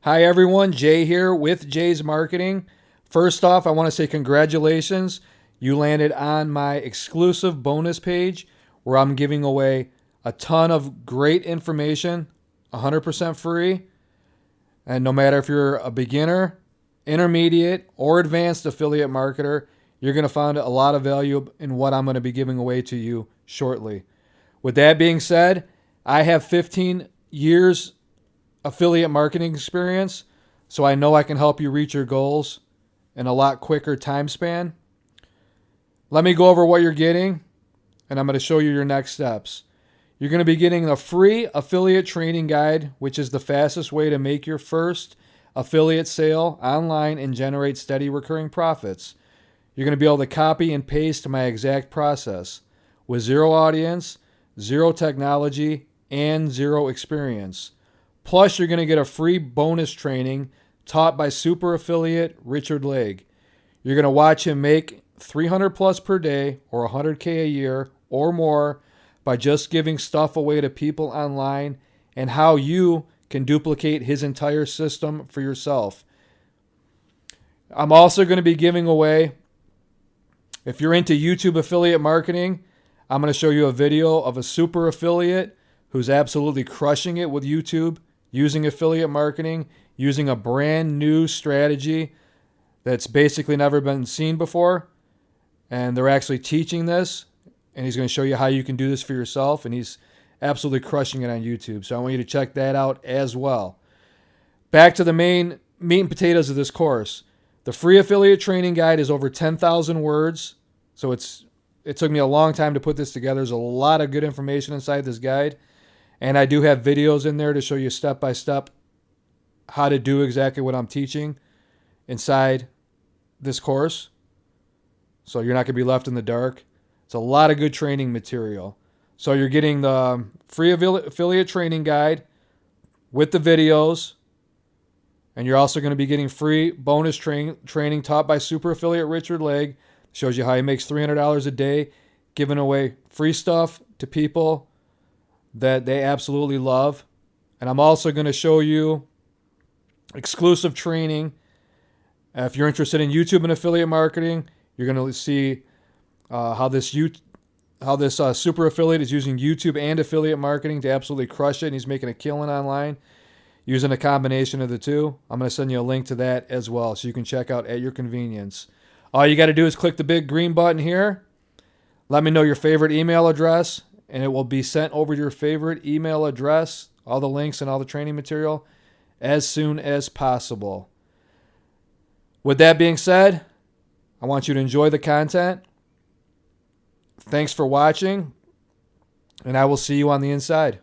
Hi everyone, Jay here with Jay's Marketing. First off, I want to say congratulations. You landed on my exclusive bonus page where I'm giving away a ton of great information, 100% free. And no matter if you're a beginner, intermediate, or advanced affiliate marketer, you're going to find a lot of value in what I'm going to be giving away to you shortly. With that being said, I have 15 years affiliate marketing experience, so I know I can help you reach your goals in a lot quicker time span. Let me go over what you're getting, and I'm going to show you your next steps. You're going to be getting a free affiliate training guide, which is the fastest way to make your first affiliate sale online and generate steady recurring profits. You're going to be able to copy and paste my exact process with zero audience, zero technology, and zero experience. Plus, you're going to get a free bonus training taught by super affiliate Richard Legg. You're going to watch him make 300 plus per day or 100K a year or more by just giving stuff away to people online and how you can duplicate his entire system for yourself. I'm also going to be giving away, if you're into YouTube affiliate marketing, I'm going to show you a video of a super affiliate who's absolutely crushing it with YouTube, using affiliate marketing, using a brand new strategy that's basically never been seen before. And they're actually teaching this, and he's going to show you how you can do this for yourself, and he's absolutely crushing it on YouTube. So I want you to check that out as well. Back to the main meat and potatoes of this course. The free affiliate training guide is over 10,000 words, so it took me a long time to put this together. There's a lot of good information inside this guide. And I do have videos in there to show you step by step how to do exactly what I'm teaching inside this course. So you're not going to be left in the dark. It's a lot of good training material. So you're getting the free affiliate training guide with the videos. And you're also going to be getting free bonus training taught by super affiliate Richard Legg. Shows you how he makes $300 a day, giving away free stuff to people that they absolutely love. And I'm also going to show you exclusive training. If you're interested in YouTube and affiliate marketing, you're going to see how this super affiliate is using YouTube and affiliate marketing to absolutely crush it. And he's making a killing online using a combination of the two. I'm going to send you a link to that as well, so you can check out at your convenience. All you got to do is click the big green button here. Let me know your favorite email address, and it will be sent over to your favorite email address, all the links and all the training material, as soon as possible. With that being said, I want you to enjoy the content. Thanks for watching, and I will see you on the inside.